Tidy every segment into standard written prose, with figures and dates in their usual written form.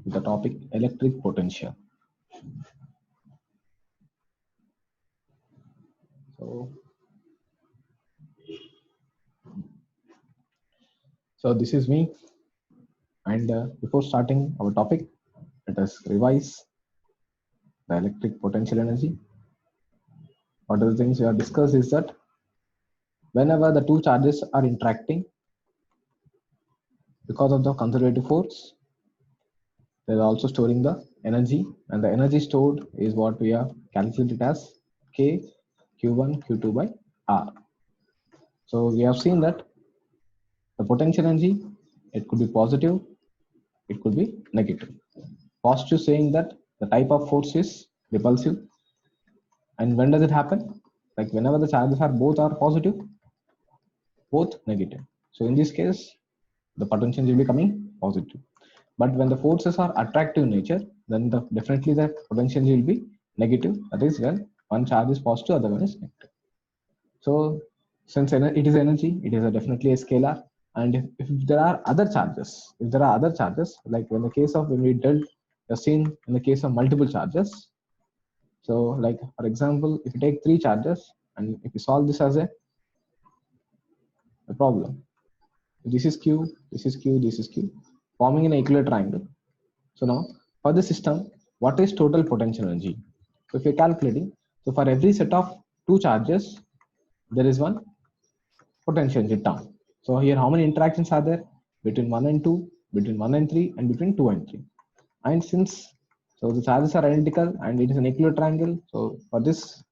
with the topic electric potential. So this is me, and before starting our topic, let us revise the electric potential energy. What are the things we have discussed is that whenever the two charges are interacting because of the conservative force, they are also storing the energy, and the energy stored is what we have calculated as K Q1 Q2 by R. So we have seen that the potential energy, it could be positive, it could be negative. Positive saying that the type of force is repulsive. And when does it happen? Like whenever the charges are both positive, both negative. So in this case, the potential will be coming positive. But when the forces are attractive in nature, then definitely the potential will be negative. That is when one charge is positive, other one is negative. So since it is energy, it is definitely a scalar. And if there are other charges, like in the case of when we dealt the scene in the case of multiple charges. So like for example, if you take three charges and if you solve this as a problem, this is Q, this is Q, this is Q, forming an equilateral triangle. So now for the system, what is total potential energy? So if you're calculating, so for every set of two charges, there is one potential energy term. So here how many interactions are there? Between 1 and 2, between 1 and 3, and between 2 and 3. And since so the charges are identical and it is an equilateral triangle, so for this,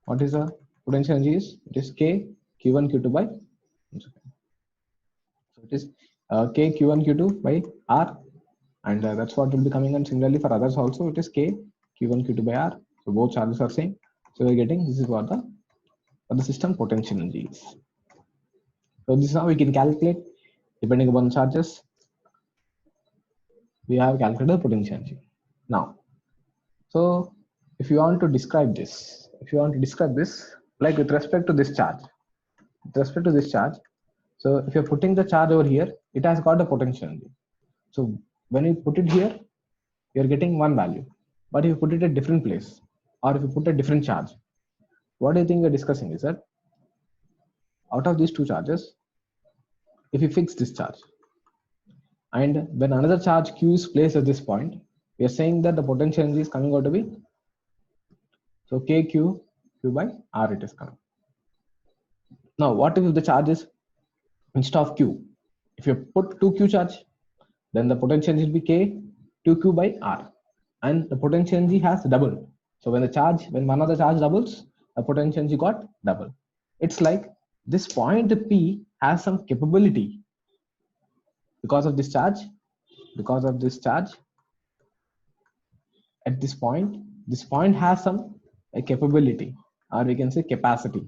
what is the potential energy is? It is K Q1 Q2 by, so it is K Q1 Q2 by R, and that's what will be coming. And similarly for others also, it is K Q1 Q2 by R. So both charges are same. So we're getting, this is what the system potential energy is. So this is how we can calculate depending upon charges. We have calculated the potential energy. Now, so if you want to describe this, like with respect to this charge, so if you're putting the charge over here, it has got a potential energy. So when you put it here, you're getting one value. But if you put it at a different place, or if you put a different charge, what do you think we're discussing is that out of these two charges, if you fix this charge, and when another charge Q is placed at this point, we are saying that the potential energy is coming out to be, so KQ Q by R it is coming. Now, what if the charge is instead of Q? If you put 2Q charge, then the potential energy will be K 2Q by R, and the potential energy has doubled. So when one of the charge doubles, the potential energy got double. It's like this point P has some capability because of this charge. At this point has some capability, or we can say capacity,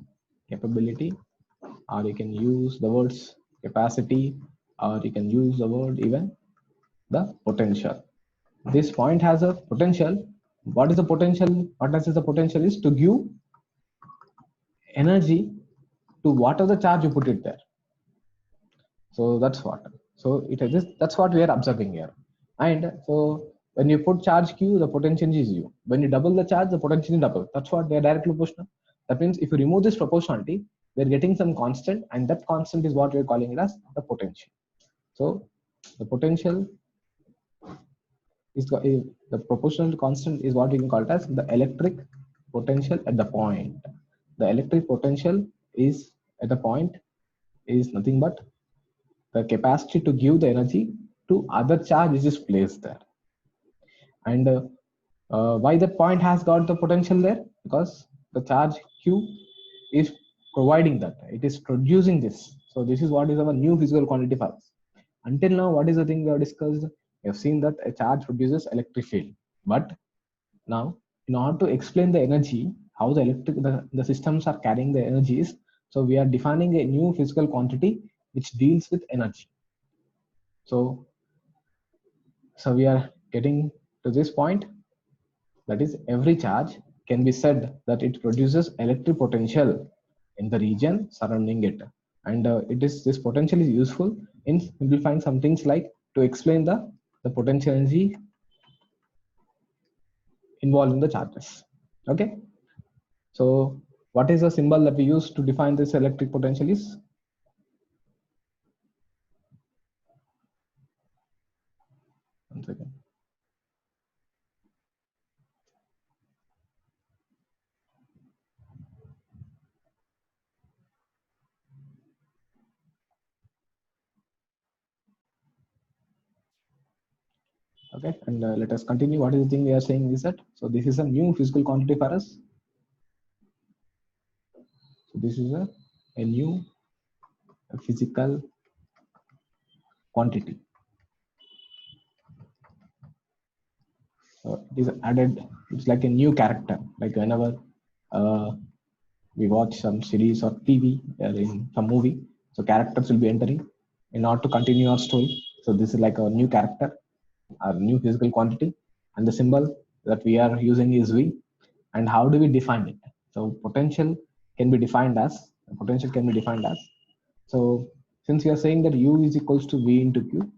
or you can use the words capacity, or you can use the word even the potential. This point has a potential. What is the potential? What does the potential is to give energy to whatever the charge you put it there. So that's what. So that's what we are observing here. And so when you put charge Q, the potential is U. When you double the charge, the potential is double. That's what they are directly proportional. That means if you remove this proportionality, we're getting some constant, and that constant is what we're calling it as the potential. So the potential is the proportional constant is what we can call it as the electric potential at the point. The electric potential is at the point is nothing but the capacity to give the energy to other charge which is placed there. And why that point has got the potential there? Because the charge Q is providing that, it is producing this. So this is what is our new physical quantity for us. Until now, what is the thing we have discussed? We have seen that a charge produces electric field. But now, in order to explain the energy, how the systems are carrying the energies, so we are defining a new physical quantity which deals with energy. So we are getting to this point, that is every charge can be said that it produces electric potential in the region surrounding it. And this potential is useful in simplifying some things like to explain the potential energy involved in the charges. Okay. So what is the symbol that we use to define this electric potential is? One second. Okay, and let us continue. What is the thing we are saying is that, so this is a new physical quantity for us. So this is a new physical quantity. So it is added, it's like a new character, like whenever we watch some series or TV or in some movie, so characters will be entering in order to continue our story. So this is like a new character, a new physical quantity, and the symbol that we are using is V. And how do we define it? So potential can be defined as, so since we are saying that U is equals to V into Q,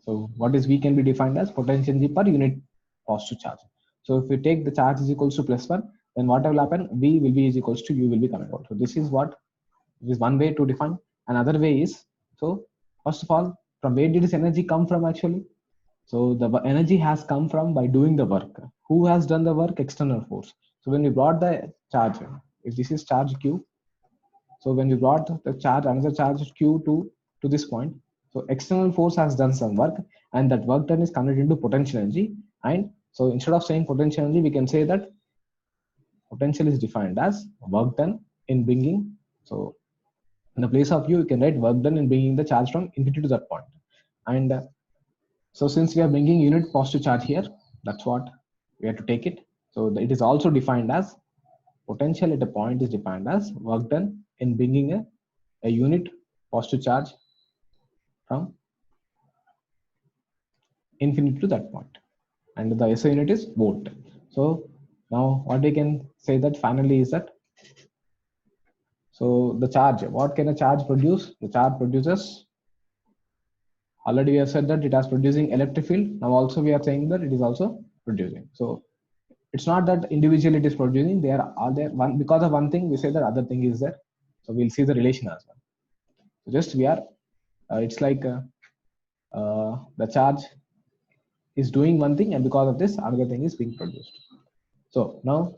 so what is V can be defined as potential energy per unit positive charge. So if we take the charge is equals to +1, then what will happen? V will be is equals to U will be coming out. So this is one way to define. Another way is, so first of all, from where did this energy come from actually? So the energy has come from by doing the work. Who has done the work? External force. So when we brought the charge, if this is charge Q, so when we brought the charge, another charge Q to this point, so external force has done some work, and that work done is converted into potential energy. And so instead of saying potential energy, we can say that potential is defined as work done in bringing. So in the place of U, you can write work done in bringing the charge from infinity to that point. And so since we are bringing unit positive charge here, that's what we have to take it. So it is also defined as potential at a point is defined as work done in bringing a unit positive charge from infinity to that point. And the SI unit is volt. So now what we can say that finally is that, so the charge, what can a charge produce? The charge produces, already we have said that it is producing electric field. Now also we are saying that it is also producing. So it's not that individually it is producing, they are all there one because of one thing we say that other thing is there. So we'll see the relation as well. So just we are it's like the charge is doing one thing, and because of this another thing is being produced. So now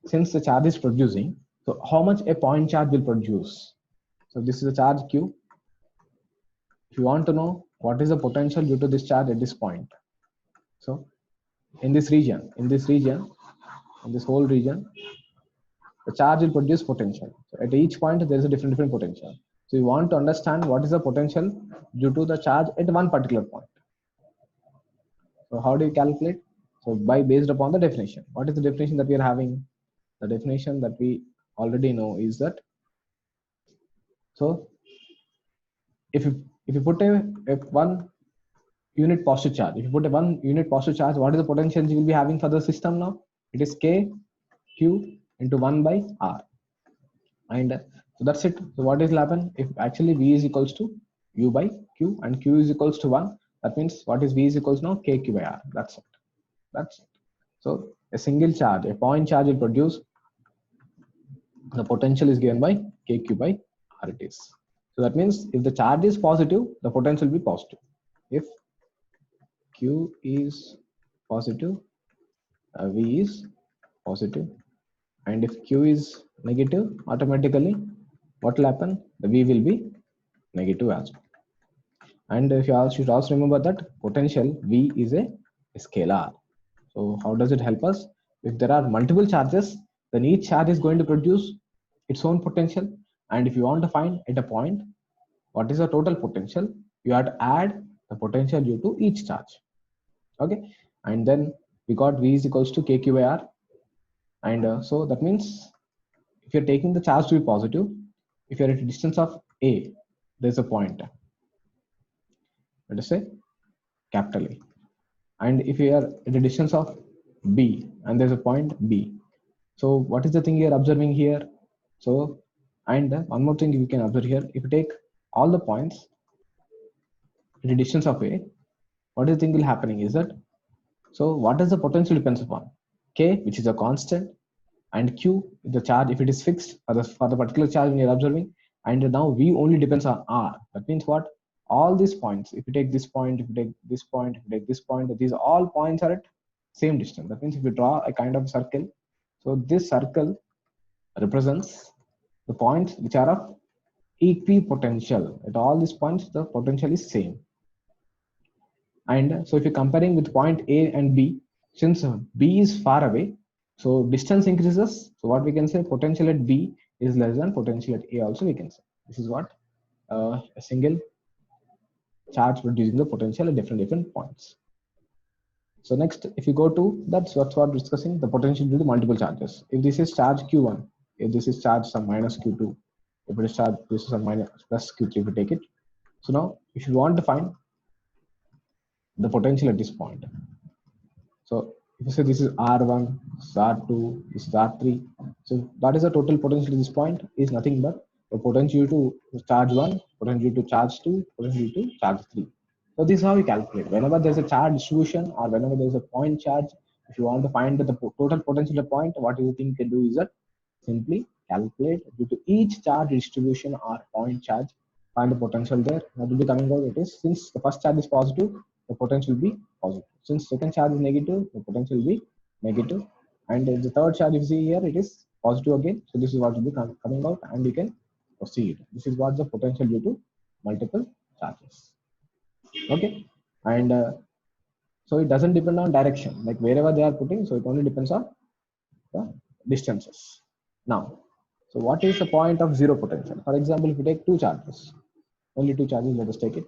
since the charge is producing, so how much a point charge will produce? So this is a charge Q. If you want to know what is the potential due to this charge at this point, so in this whole region, the charge will produce potential. So at each point there is a different potential. So you want to understand what is the potential due to the charge at one particular point. So how do you calculate? So based upon the definition. What is the definition that we are having? The definition that we already know is that, so if you put a one unit positive charge, if you put a 1 unit positive charge, what is the potential you will be having for the system now? It is K Q into 1 by R. And so that's it. So what will happen if actually V is equals to U by Q and Q is equals to 1? That means what is V is equals now? KQ by R. That's it. That's it. So a single charge, a point charge will produce, the potential is given by KQ by R it is. So that means if the charge is positive, the potential will be positive. If Q is positive, V is positive, and if Q is negative, automatically what will happen? The V will be negative as well. And if you should also remember that potential V is a scalar. So how does it help us? If there are multiple charges, then each charge is going to produce its own potential. And if you want to find at a point what is the total potential, you have to add the potential due to each charge. Okay, and then we got V is equals to KQ by R. And so that means if you're taking the charge to be positive, if you're at a distance of A, there's a point, let us say capital A. And if you are at a distance of B and there's a point B, so what is the thing you're observing here? So, and one more thing you can observe here, if you take all the points at a distance of A, what do you think will happening is that, so what does the potential depends upon? K, which is a constant, and Q, the charge, if it is fixed for the particular charge when you're observing, and now V only depends on R. That means what? All these points, if you take this point, if you take this point, if you take this point, these all points are at same distance. That means if you draw a kind of circle, so this circle represents the points which are of equipotential. At all these points, the potential is same. And so if you're comparing with point A and B, since B is far away, so distance increases. So what we can say, potential at B is less than potential at A also we can say. This is what a single charge producing the potential at different points. So next, if you go to, that's what we're discussing, the potential due to multiple charges. If this is charge Q1, if this is charge some minus Q2, if it is charge, this is some minus plus Q3 if you take it. So now if you want to find the potential at this point, so if you say this is R1, this is R2, this is R3, so what is the total potential at this point is nothing but the potential to charge 1, potential to charge 2, potential to charge 3. So this is how we calculate. Whenever there's a charge distribution or whenever there's a point charge, if you want to find the total potential at point, what do you think you can do is that simply calculate due to each charge distribution or point charge, find the potential there. What will be coming out? It is, since the first charge is positive, the potential will be positive. Since second charge is negative, the potential will be negative. And the third charge, if you see here, it is positive again. So this is what will be coming out, and you can proceed. This is what the potential due to multiple charges. Okay, and so it doesn't depend on direction, like wherever they are putting. So it only depends on the distances. Now, so what is the point of zero potential? For example, if you take two charges, only two charges, let us take it.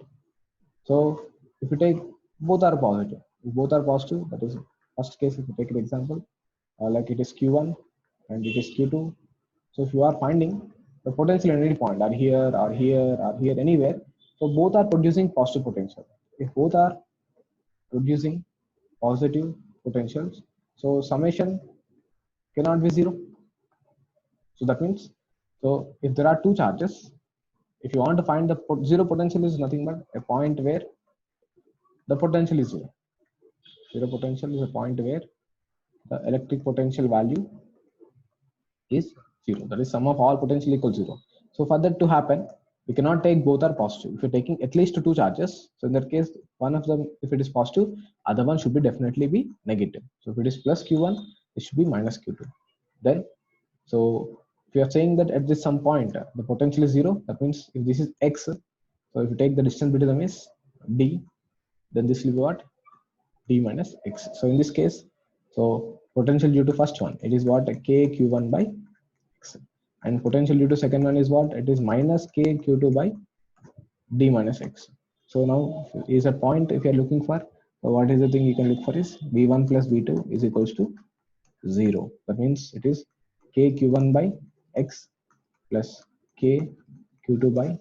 So if you take both are positive, if both are positive, that is first case. If you take an example, like it is Q1 and it is Q2. So if you are finding the potential at any point, are here, or here, or here, anywhere. So both are producing positive potential. If both are producing positive potentials, so summation cannot be zero. So that means, so if there are two charges, if you want to find the zero potential is nothing but a point where the potential is zero. Zero potential is a point where the electric potential value is zero. That is sum of all potential equals zero. So for that to happen, we cannot take both are positive. If you're taking at least two charges, so in that case, one of them, if it is positive, other one should be definitely be negative. So if it is plus Q1, it should be minus Q2. Then, so if you are saying that at this some point the potential is zero, that means if this is x, so if you take the distance between them is d, then this will be what? D minus x. So in this case, so potential due to first one, it is what? K Q1 by x, and potential due to second one is what? It is minus K Q2 by d minus x. So now is a point if you are looking for. So what is the thing you can look for is v1 plus v2 is equals to 0. That means it is K Q1 by x plus K Q2 by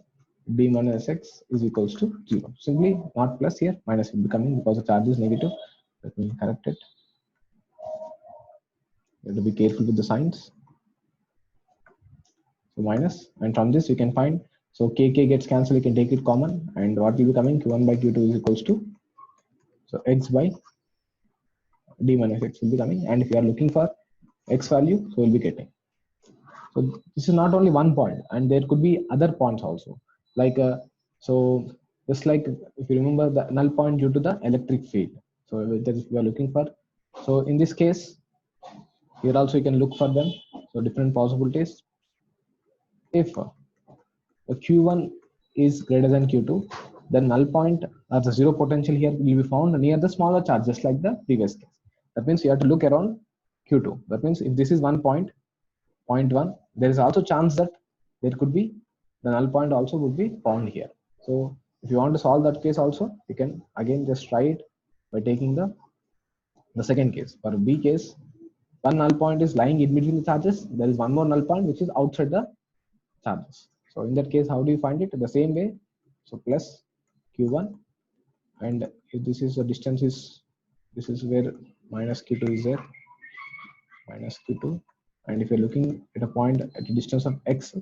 d minus x is equals to 0. Simply not plus here, minus will be coming because the charge is negative. Let me correct it. You have to be careful with the signs. So minus, and from this you can find, so kk gets cancelled, you can take it common, and what will be coming? Q1 by Q2 is equals to, so x by d minus x will be coming, and if you are looking for x value, so we'll be getting. So this is not only one point, and there could be other points also. Like so, just like if you remember the null point due to the electric field. So that is we are looking for. So in this case, here also you can look for them. So different possibilities. If the Q1 is greater than Q2, then null point or the zero potential here will be found near the smaller charge, just like the previous case. That means you have to look around Q2. That means if this is one point, point 1, there is also chance that there could be the null point also would be found here. So if you want to solve that case also, you can again just try it by taking the second case. For B case, one null point is lying in between the charges. There is one more null point which is outside the charges. So in that case, how do you find it? The same way. So plus Q1, and if this is the distance is, this is where minus Q2 is there, minus Q2. And if you're looking at a point at a distance of x,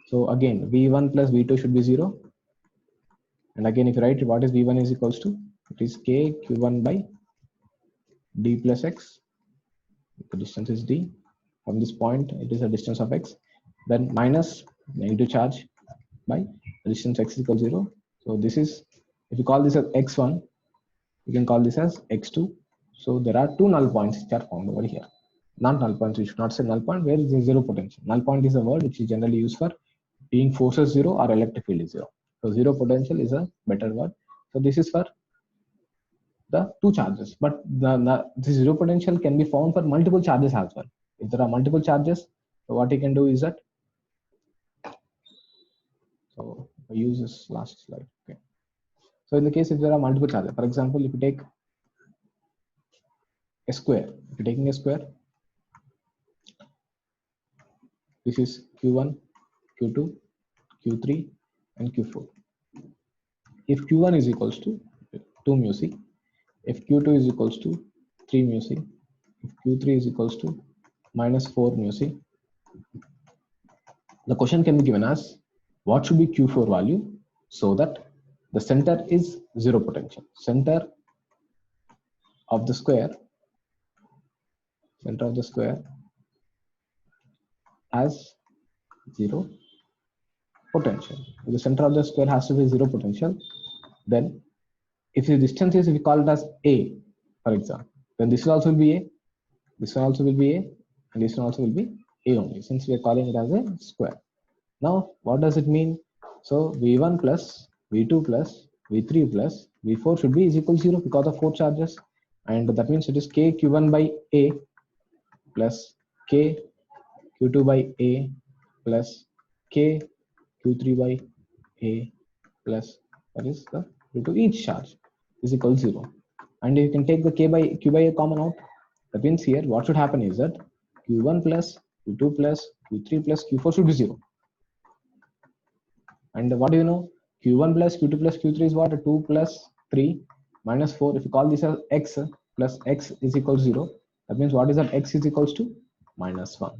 so again v1 plus v2 should be 0. And again, if you write what is v1 is equals to it is k q1 by d plus x. The distance is d. From this point, it is a distance of x. Then minus negative charge by the distance x equals 0. So this is, if you call this as x1, you can call this as x2. So there are two null points which are found over here. Not null points, we should not say null point, where is the zero potential. Null point is a word which is generally used for being forces 0 or electric field is 0. So zero potential is a better word. So this is for the two charges, but the zero potential can be found for multiple charges as well. If there are multiple charges, so what you can do is that, so I use this last slide. Okay. So in the case if there are multiple charges, for example, if you take a square, if you're taking a square, this is q1, q2, q3, and q4. If q1 is equals to 2 mu c, if q2 is equals to 3 mu c, if q3 is equals to minus 4 mu c, the question can be given as what should be q4 value so that the center is zero potential. Center of the square has zero potential. If the center of the square has to be zero potential, then if the distance is, we call it as a, for example, then this will also be a, this one also will be a, and this one also will be a only, since we are calling it as a square. Now what does it mean? So v1 plus v2 plus v3 plus v4 should be is equal to 0 because of 4 charges, and that means it is k q1 by a plus k q2 by a plus k q3 by a plus, that is the due to each charge is equal to 0, and you can take the q by a common out. That means here what should happen is that q1 plus q2 plus q3 plus q4 should be 0. And what do you know? q1 plus q2 plus q3 is what? 2 plus 3 minus 4. If you call this as x plus x is equal to 0, that means what is that? X is equals to minus 1.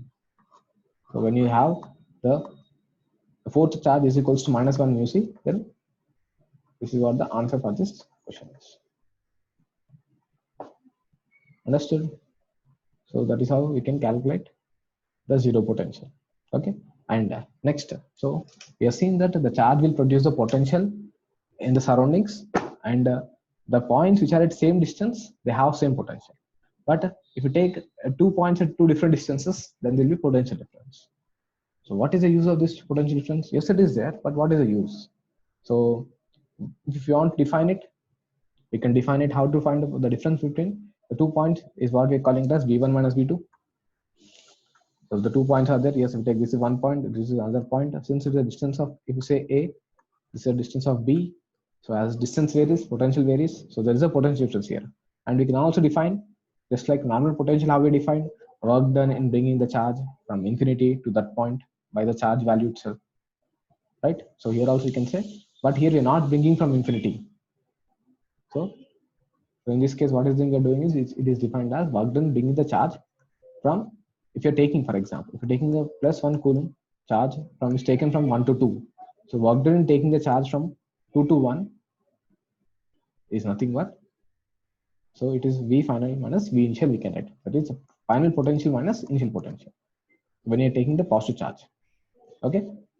So when you have the fourth charge is equals to minus 1 mu c, then this is what the answer for this question is. Understood? So that is how we can calculate the zero potential. Okay. And next, so we have seen that the charge will produce the potential in the surroundings, and the points which are at same distance, they have same potential. But if you take 2 points at 2 different distances, then there will be potential difference. So what is the use of this potential difference? Yes, it is there, but what is the use? So if you want to define it, we can define it. How to find the difference between the 2 points is what we are calling it as v1 minus v2. So the 2 points are there. Yes, we take this is 1 point, this is another point. Since it's a distance of, if you say a, this is a distance of b. So as distance varies, potential varies. So there is a potential difference here. And we can also define, just like normal potential, how we define work done in bringing the charge from infinity to that point by the charge value itself. Right? So here also you can say, but here we're not bringing from infinity. So in this case, what is we are doing is it is defined as work done bringing the charge from, if you're taking, for example, if you're taking a plus 1 coulomb charge from is taken from 1 to 2. So work done in taking the charge from 2 to 1 is nothing but, so it is V final minus V initial, we can write. That is final potential minus initial potential when you're taking the positive charge. Okay.